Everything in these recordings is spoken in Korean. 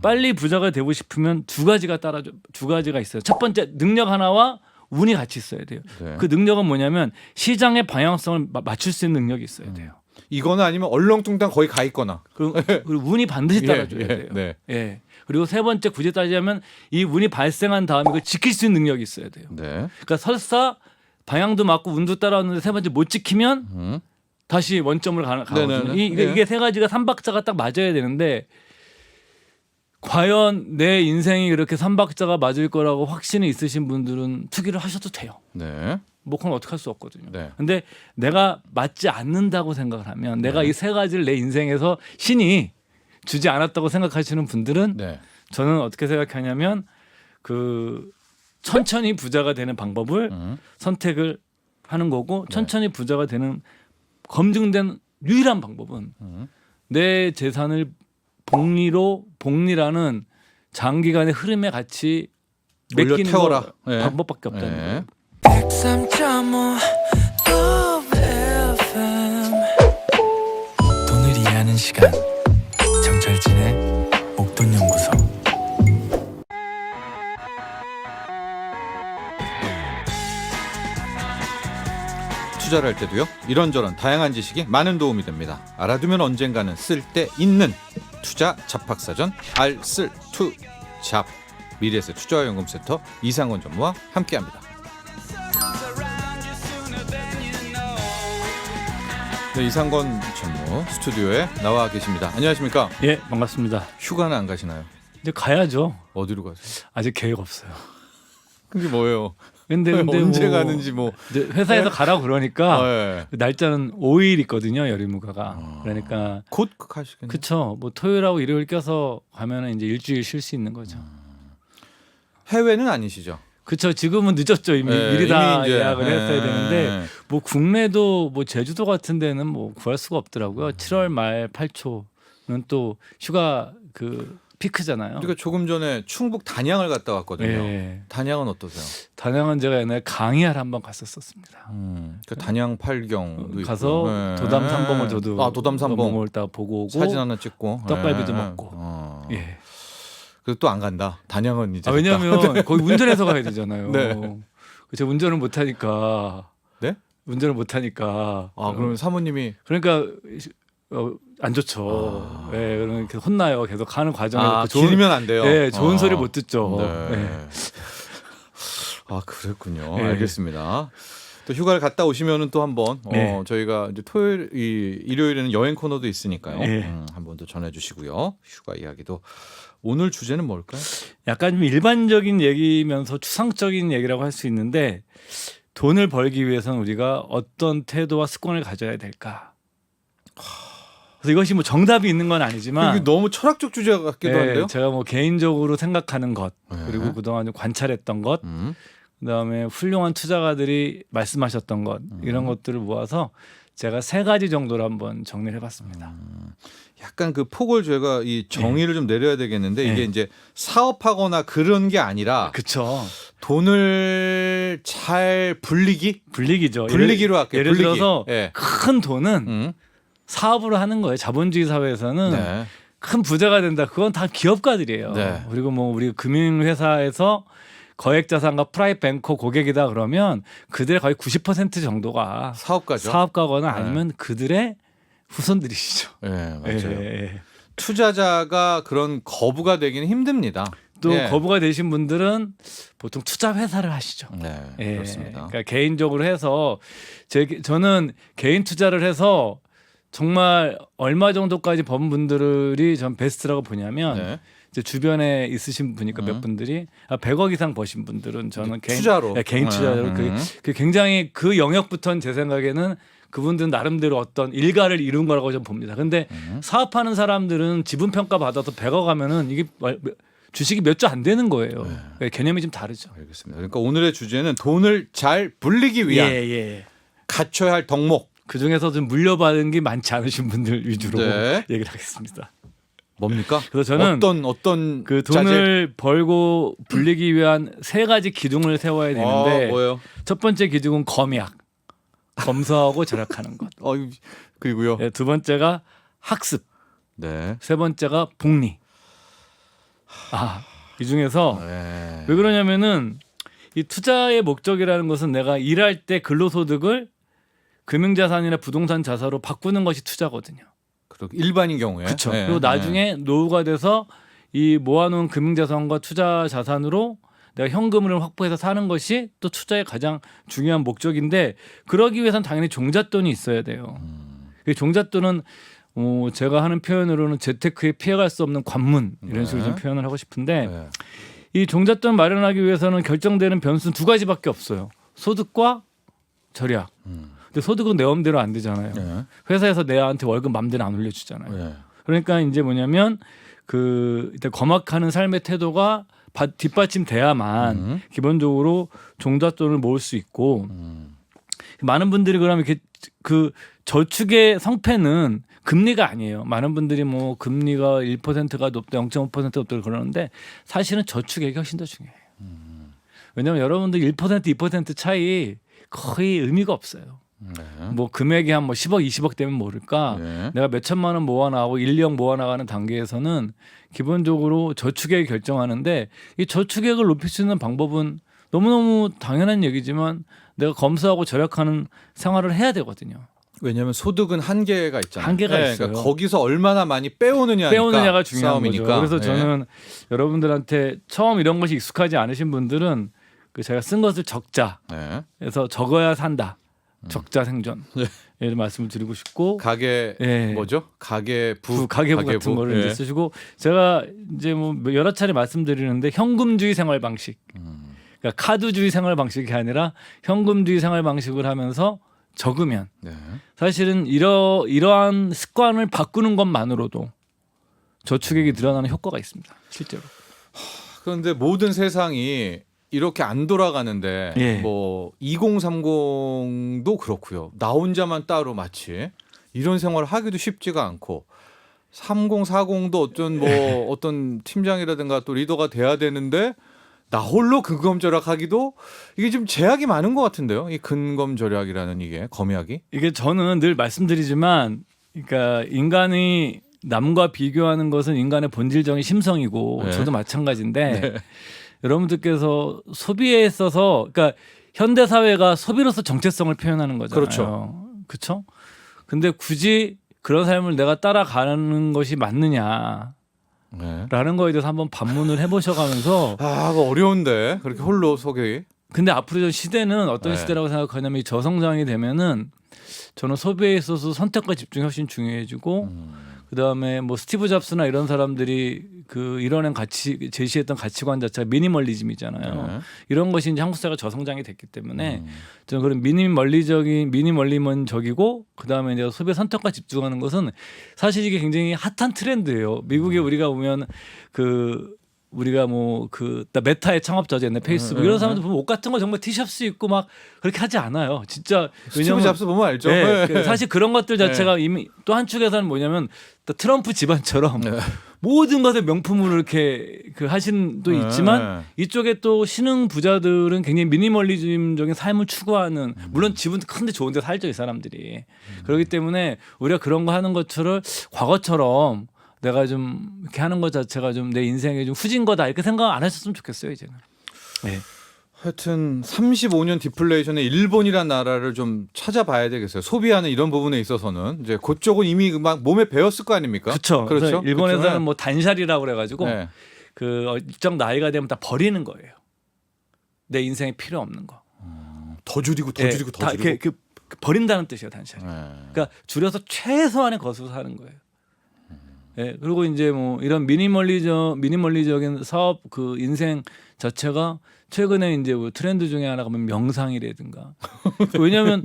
빨리 부자가 되고 싶으면 두 가지가 있어요. 첫 번째 능력 하나와 운이 같이 있어야 돼요. 네. 그 능력은 뭐냐면 시장의 방향성을 맞출 수 있는 능력이 있어야 돼요. 이거는 아니면 얼렁뚱땅 거의 가 있거나. 그리고 운이 반드시 따라줘야 돼요. 네. 예. 그리고 세 번째 굳이 따지자면 이 운이 발생한 다음에 그걸 지킬 수 있는 능력이 있어야 돼요. 네. 그러니까 설사 방향도 맞고 운도 따라왔는데 세 번째 못 지키면 다시 원점을 가거든요. 네네네. 이게 세 가지가 삼박자가 딱 맞아야 되는데 과연 내 인생이 그렇게 삼박자가 맞을 거라고 확신이 있으신 분들은 투기를 하셔도 돼요. 네. 뭐 그건 어떻게 할 수 없거든요. 네. 근데 내가 맞지 않는다고 생각을 하면 내가 이 세 가지를 내 인생에서 신이 주지 않았다고 생각하시는 분들은 네. 저는 어떻게 생각하냐면 그 천천히 부자가 되는 방법을 선택을 하는 거고 천천히 부자가 되는 검증된 유일한 방법은 내 재산을 복리라는 장기간의 흐름에 같이 올려 맡기는 태워라. 거 네. 방법밖에 없다는 네. 거예요. 103.5 FM 돈을 이해하는 시간 정철진의 목돈연구소. 투자를 할 때도요. 이런저런 다양한 지식이 많은 도움이 됩니다. 알아두면 언젠가는 쓸데 있는 투자 잡학사전 알쓸투잡 미래에셋 투자연금센터 이상원 전무와 함께합니다. 네, 이상권 전무 스튜디오에 나와 계십니다. 안녕하십니까? 예, 반갑습니다. 휴가는 안 가시나요? 이제 가야죠. 어디로 가세요? 아직 계획 없어요. 그게 뭐예요? 근데 언제 뭐 가는지 뭐. 이제 회사에서 가라고 그러니까 네. 날짜는 5일 있거든요. 여름휴가가. 그러니까 곧 가시겠네요. 그쵸. 뭐 토요일하고 일요일 껴서 가면은 이제 일주일 쉴 수 있는 거죠. 해외는 아니시죠? 그쵸. 지금은 늦었죠. 이미 네, 미리 다 이미 이제, 예약을 했어야 네. 되는데 뭐 국내도 뭐 제주도 같은 데는 뭐 구할 수가 없더라고요. 7월 말 8초는 또 휴가 그 피크잖아요. 우리가 조금 전에 충북 단양을 갔다 왔거든요. 예. 단양은 어떠세요? 단양은 제가 옛날에 강의하러 한번 갔었습니다. 그 단양 팔경도 가서 있고. 네. 도담 삼봉을 저도 도담 삼봉 몽을 딱 보고 오고 사진 하나 찍고 떡갈비도 네. 먹고. 예. 그래도 또 안 간다. 단양은 이제 왜냐하면 거기 운전해서 가야 되잖아요. 네. 제가 운전을 못 하니까. 네? 운전을 못 하니까. 그러면 사모님이 그러니까 안 좋죠. 예, 그러면 계속 혼나요. 계속 가는 과정에서 길면 안 돼요. 예, 좋은 소리 못 듣죠. 네. 예. 그랬군요. 네. 알겠습니다. 또 휴가를 갔다 오시면은 또 한번 네. 저희가 이제 일요일에는 여행 코너도 있으니까요. 네. 한번 더 전해주시고요. 휴가 이야기도. 오늘 주제는 뭘까요? 약간 좀 일반적인 얘기면서 추상적인 얘기라고 할 수 있는데 돈을 벌기 위해서는 우리가 어떤 태도와 습관을 가져야 될까? 그래서 이것이 뭐 정답이 있는 건 아니지만 이게 너무 철학적 주제 같기도 한데요. 제가 뭐 개인적으로 생각하는 것 네. 그리고 그동안 좀 관찰했던 것 그다음에 훌륭한 투자가들이 말씀하셨던 것 이런 것들을 모아서 제가 세 가지 정도로 한번 정리를 해봤습니다. 약간 그 폭을 제가 이 정의를 좀 내려야 되겠는데 이게 네. 이제 사업하거나 그런 게 아니라 그렇죠. 돈을 잘 불리기죠. 불리기로 할게요. 예를 불리기. 들어서 예. 큰 돈은 사업으로 하는 거예요. 자본주의 사회에서는 네. 큰 부자가 된다. 그건 다 기업가들이에요. 네. 그리고 뭐 우리 금융회사에서 거액자산가 프라이뱅커 고객이다 그러면 그들의 거의 90% 정도가 사업가죠. 사업가거나 네. 아니면 그들의 후손들이시죠. 네, 맞아요. 예. 투자자가 그런 거부가 되기는 힘듭니다. 또 예. 거부가 되신 분들은 보통 투자 회사를 하시죠. 네, 예. 그렇습니다. 그러니까 개인적으로 해서 저는 개인 투자를 해서 정말 얼마 정도까지 번 분들이 전 베스트라고 보냐면 네. 이제 주변에 있으신 분이니까 몇 분들이 100억 이상 버신 분들은 저는 투자로. 개인 투자로 그 굉장히 그 영역부터는 제 생각에는 그분들은 나름대로 어떤 일가를 이룬 거라고 저는 봅니다. 근데 사업하는 사람들은 지분 평가 받아서 100억 하면은 이게 주식이 몇 주 안 되는 거예요. 개념이 좀 다르죠. 알겠습니다. 그러니까 오늘의 주제는 돈을 잘 불리기 위한 예. 갖춰야 할 덕목. 그 중에서 좀 물려받은 게 많지 않으신 분들 위주로 네. 얘기를 하겠습니다. 뭡니까? 그래서 저는 어떤 그 돈을 벌고 불리기 위한 세 가지 기둥을 세워야 되는데 뭐예요? 첫 번째 기둥은 검약, 검소하고 절약하는 것. 그리고요. 두 번째가 학습, 네. 세 번째가 복리. 이 중에서 네. 왜 그러냐면은 이 투자의 목적이라는 것은 내가 일할 때 근로소득을 금융자산이나 부동산 자산으로 바꾸는 것이 투자거든요. 그렇게 일반인 경우에. 그렇죠. 네. 그리고 나중에 노후가 돼서 이 모아놓은 금융자산과 투자 자산으로 내가 현금을 확보해서 사는 것이 또 투자의 가장 중요한 목적인데 그러기 위해서는 당연히 종잣돈이 있어야 돼요. 그 종잣돈은 제가 하는 표현으로는 재테크에 피해갈 수 없는 관문 이런 식으로 좀 표현을 하고 싶은데 네. 이 종잣돈 마련하기 위해서는 결정되는 변수는 두 가지밖에 없어요. 소득과 절약. 근데 소득은 내 맘대로 안 되잖아요. 네. 회사에서 내한테 월급 맘대로 안 올려주잖아요. 네. 그러니까 이제 뭐냐면 일단 거막하는 삶의 태도가 뒷받침돼야만 기본적으로 종잣돈을 모을 수 있고 많은 분들이 그러면 이렇게 그 저축의 성패는 금리가 아니에요. 많은 분들이 뭐 금리가 1%가 높다, 0.5% 높다 그러는데 사실은 저축액이 훨씬 더 중요해요. 왜냐하면 여러분들 1%, 2% 차이 거의 의미가 없어요. 네. 뭐 금액이 한 뭐 10억, 20억 되면 모를까. 네. 내가 몇 천만 원 모아나가고 1, 2억 모아나가는 단계에서는 기본적으로 저축액이 결정하는데 이 저축액을 높일 수 있는 방법은 너무너무 당연한 얘기지만 내가 검소하고 절약하는 생활을 해야 되거든요. 왜냐하면 소득은 한계가 있잖아요. 한계가 네, 있어요. 그러니까 거기서 얼마나 많이 빼오느냐가 중요한 싸움이니까. 거죠. 그래서 네. 저는 여러분들한테 처음 이런 것이 익숙하지 않으신 분들은 그 제가 쓴 것을 적자. 네. 그래서 적어야 산다. 적자 생존. 네. 이런 말씀을 드리고 싶고 가계 예. 뭐죠? 가계부 가계부 같은 거를 예. 이제 쓰시고 제가 이제 뭐 여러 차례 말씀드리는데 현금주의 생활 방식. 그러니까 카드주의 생활 방식이 아니라 현금주의 생활 방식을 하면서 적으면 네. 사실은 이러한 습관을 바꾸는 것만으로도 저축액이 늘어나는 효과가 있습니다. 실제로. 그런데 모든 세상이 이렇게 안 돌아가는데 예. 뭐 2030도 그렇고요. 나 혼자만 따로 마치 이런 생활을 하기도 쉽지가 않고 3040도 어떤 팀장이라든가 또 리더가 돼야 되는데 나 홀로 근검절약하기도 이게 좀 제약이 많은 것 같은데요. 이 근검절약이라는 이게 검약이. 이게 저는 늘 말씀드리지만 그러니까 인간이 남과 비교하는 것은 인간의 본질적인 심성이고 네. 저도 마찬가지인데 여러분들께서 소비에 있어서 그러니까 현대 사회가 소비로서 정체성을 표현하는 거잖아요. 그렇죠. 그렇죠? 근데 굳이 그런 삶을 내가 따라가는 것이 맞느냐라는 네. 거에 대해서 한번 반문을 해보셔가면서 그거 어려운데 그렇게 홀로 소개. 근데 앞으로 시대는 어떤 네. 시대라고 생각하냐면 이 저성장이 되면은 저는 소비에 있어서 선택과 집중이 훨씬 중요해지고 그다음에 뭐 스티브 잡스나 이런 사람들이 그 이뤄낸 제시했던 가치관 자체가 미니멀리즘이잖아요. 네. 이런 것이 이제 한국 사회가 저성장이 됐기 때문에 저는 그런 미니멀리적이고 그다음에 이제 소비의 선택과 집중하는 것은 사실 이게 굉장히 핫한 트렌드예요. 미국에 우리가 보면 우리가 메타의 창업자죠, 옛날 페이스북 이런 사람들 보면 옷 같은 거 정말 티셔츠 입고 막 그렇게 하지 않아요. 진짜 스티브 잡스 보면 알죠. 네, 네. 사실 그런 것들 자체가 이미 또 한축에서는 뭐냐면 또 트럼프 집안처럼 모든 것에 명품으로 이렇게 하신 도 있지만 이쪽에 또 신흥 부자들은 굉장히 미니멀리즘적인 삶을 추구하는 물론 집은 큰데 좋은데 살죠 이 사람들이. 그렇기 때문에 우리가 그런 거 하는 것처럼 과거처럼 내가 좀 이렇게 하는 것 자체가 좀 내 인생에 좀 후진 거다 이렇게 생각 안 하셨으면 좋겠어요 이제는. 네. 하여튼 35년 디플레이션의 일본이란 나라를 좀 찾아봐야 되겠어요. 소비하는 이런 부분에 있어서는 이제 그쪽은 이미 막 몸에 배웠을 거 아닙니까? 그렇죠. 그렇죠. 일본에서는 그렇죠? 뭐 단샬이라고 그래가지고 네. 그 일정 나이가 되면 다 버리는 거예요. 내 인생에 필요 없는 거. 더 줄이고 더 줄이고 더 줄이고. 버린다는 뜻이에요 단샬이. 네. 그러니까 줄여서 최소한의 것으로 사는 거예요. 예, 그리고 이제 뭐 이런 미니멀리적인 사업 그 인생 자체가 최근에 이제 뭐 트렌드 중에 하나가 뭐 명상이라든가. 왜냐하면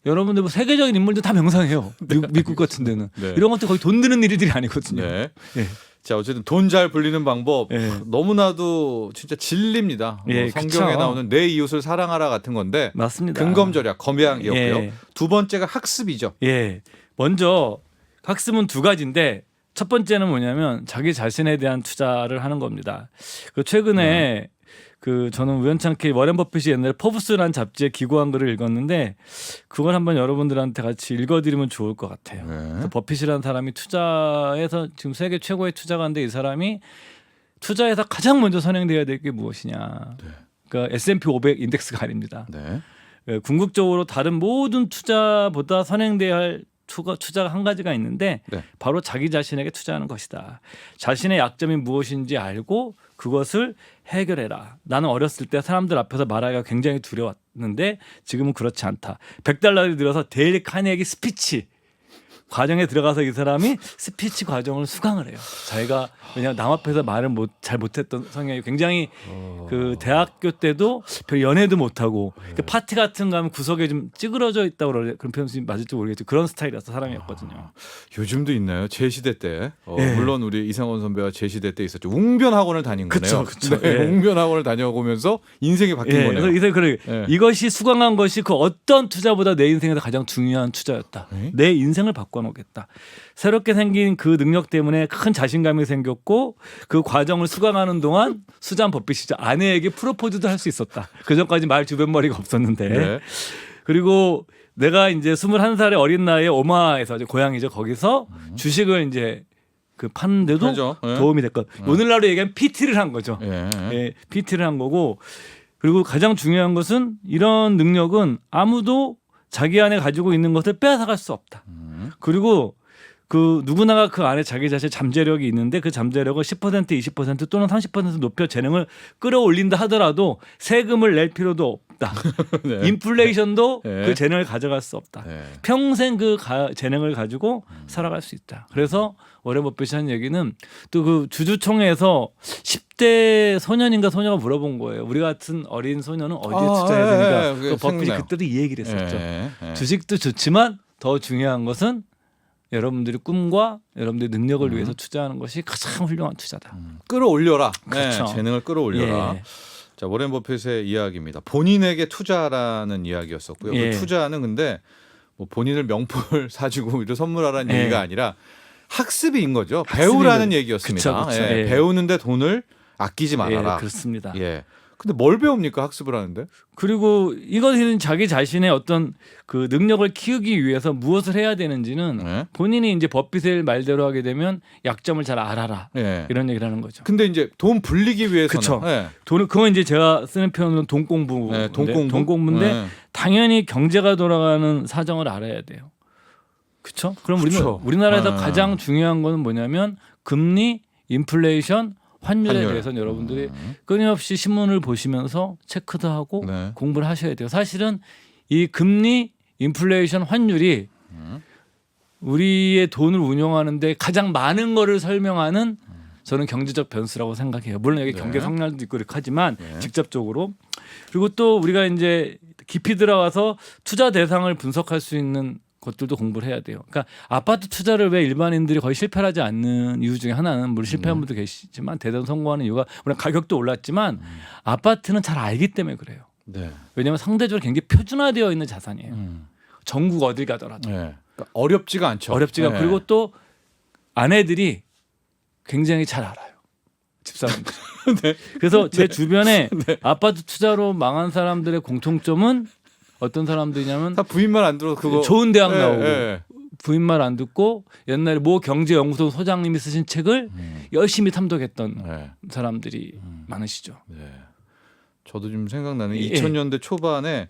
여러분들 뭐 세계적인 인물들 다 명상해요. 미국 같은 데는 네. 이런 것도 거의 돈 드는 일들이 아니거든요. 네. 예. 자 어쨌든 돈 잘 불리는 방법 예. 너무나도 진짜 진리입니다. 예, 뭐 성경에 그쵸. 나오는 내 이웃을 사랑하라 같은 건데 맞습니다. 근검절약 검약이었고요. 예. 두 번째가 학습이죠. 예. 먼저 학습은 두 가지인데 첫 번째는 뭐냐면 자기 자신에 대한 투자를 하는 겁니다. 그 최근에 저는 우연찮게 워렌 버핏이 옛날에 포브스라는 잡지에 기고한 글을 읽었는데 그걸 한번 여러분들한테 같이 읽어드리면 좋을 것 같아요. 그래서 버핏이라는 사람이 투자에서 지금 세계 최고의 투자가인데 이 사람이 투자에서 가장 먼저 선행돼야 될 게 무엇이냐. 그러니까 S&P 500 인덱스가 아닙니다. 네. 궁극적으로 다른 모든 투자보다 선행돼야 할 투자가 한 가지가 있는데 네. 바로 자기 자신에게 투자하는 것이다. 자신의 약점이 무엇인지 알고 그것을 해결해라. 나는 어렸을 때 사람들 앞에서 말하기가 굉장히 두려웠는데 지금은 그렇지 않다. $100를 들여서 데일 카네기 스피치 과정에 들어가서 이 사람이 스피치 과정을 수강을 해요. 자기가 왜냐하면 남 앞에서 말을 잘 못했던 성향이 굉장히 그 대학교 때도 별 연애도 못하고 그 파티 같은 거 하면 구석에 좀 찌그러져 있다고 그래. 그런 표현이 맞을지 모르겠지만 그런 스타일이었어 사람이었거든요. 요즘도 있나요? 제 시대 때 예. 물론 우리 이상원 선배와 제 시대 때 있었죠. 웅변 학원을 다닌 거네요. 그쵸. 네, 예. 웅변 학원을 다녀보면서 인생이 바뀐 거네요. 그래서 이것이 수강한 것이 그 어떤 투자보다 내 인생에서 가장 중요한 투자였다. 네? 내 인생을 바꿔놓겠다. 새롭게 생긴 그 능력 때문에 큰 자신감이 생겼고 그 과정을 수강하는 동안 수잔 버핏이죠. 아내에게 프로포즈도 할 수 있었다. 그 전까지 말 주변머리가 없었는데. 네. 그리고 내가 이제 21살의 어린 나이에 오마에서 이제 고향이죠. 거기서 주식을 이제 그 파는데도 그렇죠. 예. 도움이 됐거든. 오늘날로 얘기하면 PT를 한 거죠. 예. 예, PT를 한 거고 그리고 가장 중요한 것은 이런 능력은 아무도 자기 안에 가지고 있는 것을 빼앗아갈 수 없다. 그리고 그 누구나가 그 안에 자기 자신의 잠재력이 있는데 그 잠재력을 10% 20% 또는 30% 높여 재능을 끌어올린다 하더라도 세금을 낼 필요도 없다. 네. 인플레이션도 네. 그 재능을 가져갈 수 없다. 네. 평생 그 재능을 가지고 살아갈 수 있다. 그래서 워렌 버핏이 한 얘기는 또 그 주주총회에서 10대 소년인가 소녀가 물어본 거예요. 우리 같은 어린 소년은 어디에 투자해야 되니까. 그게 그 버핏이 생각나요. 그때도 이 얘기를 했었죠. 예. 주식도 좋지만 더 중요한 것은 여러분들의 꿈과 여러분들의 능력을 위해서 투자하는 것이 가장 훌륭한 투자다. 끌어올려라. 그렇죠. 네, 재능을 끌어올려라. 예. 자, 워렌 버핏의 이야기입니다. 본인에게 투자라는 이야기였었고요. 예. 그 투자는 근데 뭐 본인을 명품을 사주고 이를 선물하라는 예. 얘기가 아니라 학습인 거죠. 배우라는 학습인 얘기였습니다. 그쵸. 예. 예. 배우는데 돈을 아끼지 말아라. 예, 그렇습니다. 예. 근데 뭘 배웁니까? 학습을 하는데? 그리고 이것은 자기 자신의 어떤 그 능력을 키우기 위해서 무엇을 해야 되는지는 네. 본인이 이제 버핏의 말대로 하게 되면 약점을 잘 알아라. 예. 이런 얘기를 하는 거죠. 근데 이제 돈 불리기 위해서는 그쵸. 예. 돈을 그건 이제 제가 쓰는 표현은 돈 공부. 네, 돈 공부? 인데 네. 당연히 경제가 돌아가는 사정을 알아야 돼요. 그렇죠? 그럼 그쵸. 우리나라에서 아. 가장 중요한 거는 뭐냐면 금리, 인플레이션, 환율에 환율. 대해서는 여러분들이 끊임없이 신문을 보시면서 체크도 하고 네. 공부를 하셔야 돼요. 사실은 이 금리, 인플레이션, 환율이 우리의 돈을 운용하는데 가장 많은 거를 설명하는 저는 경제적 변수라고 생각해요. 물론 여기 네. 경제 성향도 있고 이렇게 하지만 네. 직접적으로. 그리고 또 우리가 이제 깊이 들어가서 투자 대상을 분석할 수 있는 것들도 공부를 해야 돼요. 그러니까 아파트 투자를 왜 일반인들이 거의 실패하지 않는 이유 중에 하나는 물론 실패한 분도 계시지만 대단히 성공하는 이유가 물론 가격도 올랐지만 아파트는 잘 알기 때문에 그래요. 네. 왜냐하면 상대적으로 굉장히 표준화되어 있는 자산이에요. 전국 어딜 가더라도 예. 그러니까 어렵지가 않죠. 어렵지가 예. 그리고 또 아내들이 굉장히 잘 알아요. 집사람들. 네. 그래서 제 주변에 아파트 투자로 망한 사람들의 공통점은 어떤 사람들이냐면 다 부인만 안 들어도 그거 좋은 대학 예, 나오고 예. 부인 말 안 듣고 옛날에 모 경제연구소 소장님이 쓰신 책을 열심히 탐독했던 예. 사람들이 많으시죠. 네. 저도 좀 생각나는 예. 2000년대 초반에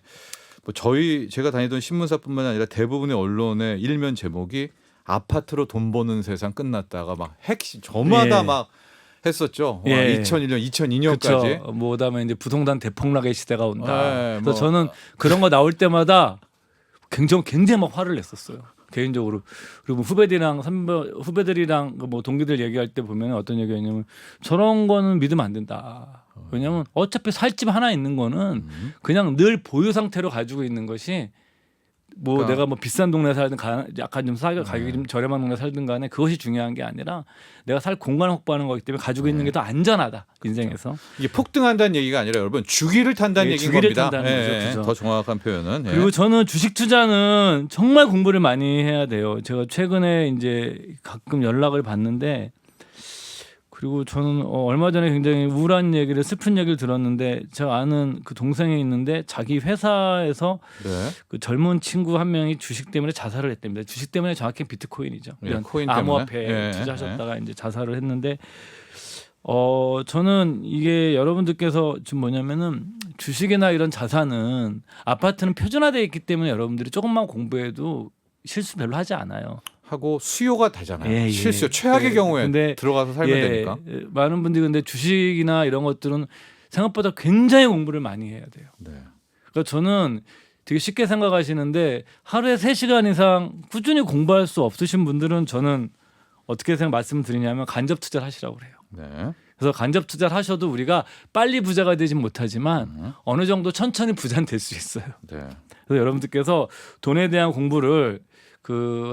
뭐 제가 다니던 신문사뿐만 아니라 대부분의 언론의 일면 제목이 아파트로 돈 버는 세상 끝났다가 막 저마다 예. 막 했었죠. 예. 2001년, 2002년까지. 그렇죠. 뭐 그다음에 이제 부동산 대폭락의 시대가 온다. 예, 그래서 뭐. 저는 그런 거 나올 때마다 굉장히 막 화를 냈었어요. 개인적으로. 그리고 후배들이랑 뭐 동기들 얘기할 때 보면 어떤 얘기냐면 저런 거는 믿으면 안 된다. 왜냐하면 어차피 살 집 하나 있는 거는 그냥 늘 보유 상태로 가지고 있는 것이 뭐 그러니까. 내가 뭐 비싼 동네 살든 약간 좀 가격이 좀 저렴한 동네 살든 간에 그것이 중요한 게 아니라 내가 살 공간을 확보하는 거기 때문에 가지고 있는 게 더 안전하다 인생에서. 이게 폭등한다는 얘기가 아니라 여러분 주기를 탄다는 예, 얘기인 주기를 겁니다. 탄다는 거죠. 그죠. 더 정확한 표현은. 예. 그리고 저는 주식 투자는 정말 공부를 많이 해야 돼요. 제가 최근에 이제 가끔 연락을 받는데 그리고 저는 얼마 전에 굉장히 우울한 얘기를 슬픈 얘기를 들었는데 제가 아는 그 동생이 있는데 자기 회사에서 네. 그 젊은 친구 한 명이 주식 때문에 자살을 했답니다. 주식 때문에 정확히 비트코인이죠. 예, 이런 코인 때문에. 암호화폐에 예, 투자하셨다가 이제 자살을 했는데 저는 이게 여러분들께서 지금 뭐냐면은 주식이나 이런 자산은 아파트는 표준화되어 있기 때문에 여러분들이 조금만 공부해도 실수 별로 하지 않아요. 하고 수요가 되잖아요. 예, 예. 실수 최악의 예. 경우에 근데 들어가서 살면 되니까. 많은 분들이 근데 주식이나 이런 것들은 생각보다 굉장히 공부를 많이 해야 돼요. 네. 그러니까 저는 되게 쉽게 생각하시는데 하루에 3시간 이상 꾸준히 공부할 수 없으신 분들은 저는 어떻게 말씀드리냐면 간접 투자를 하시라고 그래요. 네. 그래서 간접 투자를 하셔도 우리가 빨리 부자가 되진 못하지만 어느 정도 천천히 부자는 될 수 있어요. 네. 그래서 여러분들께서 돈에 대한 공부를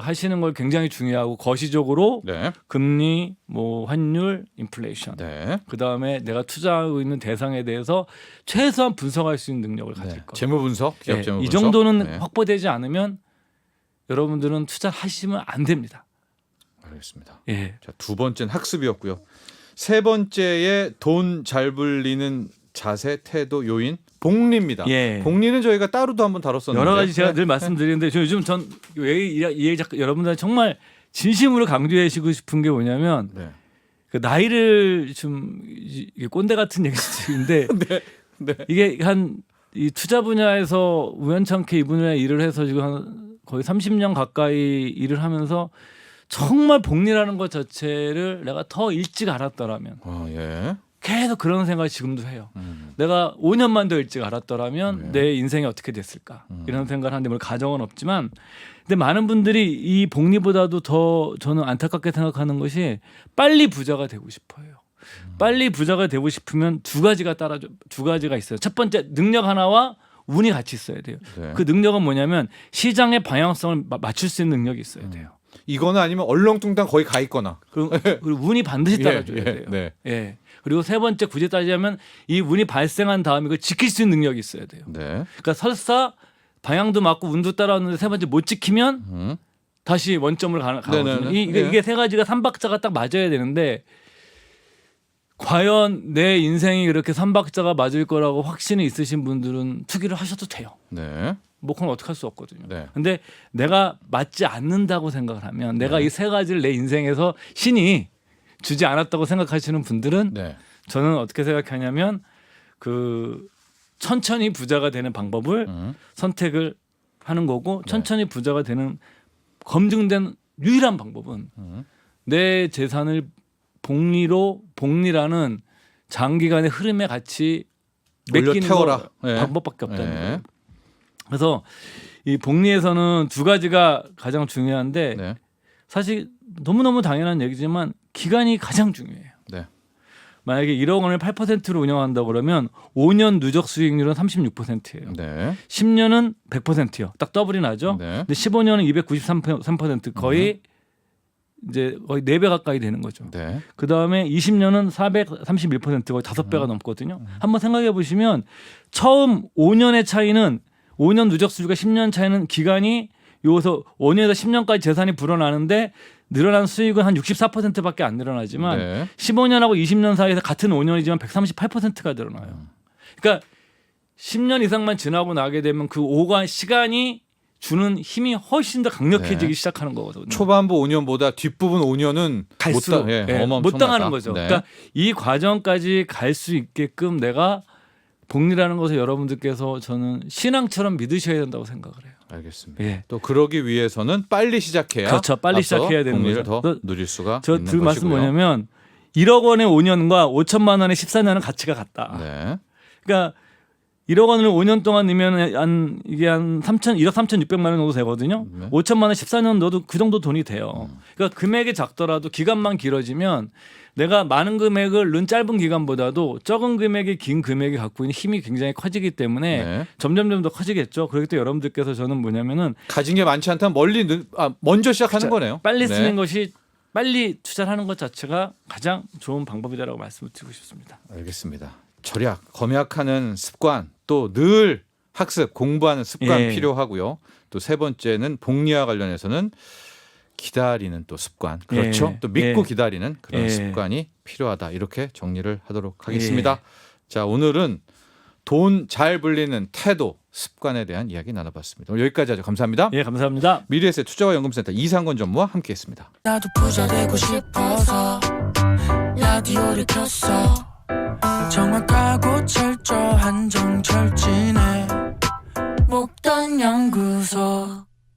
하시는 걸 굉장히 중요하고 거시적으로 네. 금리, 뭐 환율, 인플레이션. 네. 그다음에 내가 투자하고 있는 대상에 대해서 최소한 분석할 수 있는 능력을 가질 거. 재무 분석, 기업 예, 재무 이 분석. 정도는 네. 확보되지 않으면 여러분들은 투자하시면 안 됩니다. 알겠습니다. 예. 자, 두 번째는 학습이었고요. 세 번째의 돈 잘 불리는 자세, 태도, 요인 복리입니다. 예. 복리는 저희가 따로도 한번 다뤘었는데 여러 가지 제가 네. 늘 말씀드리는데 저 요즘 전왜 여러분들 정말 진심으로 강조하시고 싶은 게 뭐냐면 네. 그 나이를 좀 이게 꼰대 같은 얘기인데 네. 네. 이게 이 투자 분야에서 우연찮게 이분야에 일을 해서 지금 한 거의 30년 가까이 일을 하면서 정말 복리라는 것 자체를 내가 더 일찍 알았더라면 예. 계속 그런 생각을 지금도 해요. 내가 5년만 더 일찍 알았더라면 네. 내 인생이 어떻게 됐을까 이런 생각을 하는데 뭐 가정은 없지만 근데 많은 분들이 이 복리보다도 더 저는 안타깝게 생각하는 것이 빨리 부자가 되고 싶어요. 빨리 부자가 되고 싶으면 두 가지가 있어요. 첫 번째 능력 하나와 운이 같이 있어야 돼요. 네. 그 능력은 뭐냐면 시장의 방향성을 맞출 수 있는 능력이 있어야 돼요. 이거는 아니면 얼렁뚱땅 거의 가 있거나. 그리고 운이 반드시 따라줘야 돼요. 네. 예. 그리고 세 번째 굳이 따지자면 이 운이 발생한 다음에 그걸 지킬 수 있는 능력이 있어야 돼요. 네. 그러니까 설사 방향도 맞고 운도 따라왔는데 세 번째 못 지키면 다시 원점으로 가거든요. 네네네. 이게 세 가지가 삼박자가 딱 맞아야 되는데 과연 내 인생이 그렇게 삼박자가 맞을 거라고 확신이 있으신 분들은 투기를 하셔도 돼요. 네. 뭐 그건 어떻게 할 수 없거든요. 네. 근데 내가 맞지 않는다고 생각을 하면 내가 이 세 가지를 내 인생에서 신이 주지 않았다고 생각하시는 분들은 네. 저는 어떻게 생각하냐면 천천히 부자가 되는 방법을 선택을 하는 거고 천천히 부자가 되는 검증된 유일한 방법은 내 재산을 복리라는 장기간의 흐름에 같이 올려 맡기는 태워라. 거 네. 방법밖에 없다는 네. 거예요. 그래서 이 복리에서는 두 가지가 가장 중요한데 네. 사실 너무너무 당연한 얘기지만 기간이 가장 중요해요. 네. 만약에 1억 원을 8%로 운영한다 그러면 5년 누적 수익률은 36%예요. 네. 10년은 100%요. 딱 더블이 나죠. 네. 근데 15년은 293% 거의 이제 거의 4배 가까이 되는 거죠. 네. 그다음에 20년은 431% 거의 5배가 넘거든요. 한번 생각해 보시면 처음 5년의 차이는 5년 누적 수익과 10년 차이는 기간이 여기서 5년에서 10년까지 재산이 불어나는데 늘어난 수익은 한 64%밖에 안 늘어나지만 네. 15년하고 20년 사이에서 같은 5년이지만 138%가 늘어나요. 그러니까 10년 이상만 지나고 나게 되면 그 오간 시간이 주는 힘이 훨씬 더 강력해지기 네. 시작하는 거거든요. 초반부 5년보다 뒷부분 5년은 갈수록 못 당하는 거죠. 네. 그러니까 이 과정까지 갈 수 있게끔 내가 복리라는 것을 여러분들께서 저는 신앙처럼 믿으셔야 된다고 생각을 해요. 알겠습니다. 예. 또 그러기 위해서는 빨리 시작해야 그렇죠. 빨리 앞서 시작해야 되는 복리를 거죠. 더 누릴 수가 저 있는 들 말씀 것이고요. 뭐냐면 1억 원의 5년과 5천만 원의 14년은 가치가 같다. 네. 그러니까 1억 원을 5년 동안 넣으면 이게 한 1억 3,600만 원 정도 되거든요. 네. 5천만 원 14년 넣어도 그 정도 돈이 돼요. 그러니까 금액이 작더라도 기간만 길어지면 내가 많은 금액을 넣은 짧은 기간보다도 적은 금액의 긴 금액이 갖고 있는 힘이 굉장히 커지기 때문에 네. 점점점 더 커지겠죠. 그렇기 때문에 여러분들께서 저는 뭐냐면은 가진 게 많지 않다면 먼저 시작하는 거네요. 빨리 네. 쓰는 것이 빨리 투자를 하는 것 자체가 가장 좋은 방법이다라고 말씀을 드리고 싶습니다. 알겠습니다. 절약, 검약하는 습관, 또 늘 학습, 공부하는 습관 예. 필요하고요. 또 세 번째는 복리와 관련해서는 기다리는 또 습관, 그렇죠. 예. 또 믿고 예. 기다리는 그런 예. 습관이 필요하다. 이렇게 정리를 하도록 하겠습니다. 예. 자, 오늘은 돈 잘 불리는 태도, 습관에 대한 이야기 나눠봤습니다. 오늘 여기까지 하죠. 감사합니다. 예, 감사합니다. 미래에셋 투자와 연금센터 이상건 전무와 함께했습니다. 나도 부자 되고 싶어서 나도 라디오를 켰어. 정확하고 철저한 정철진의 목돈 연구소.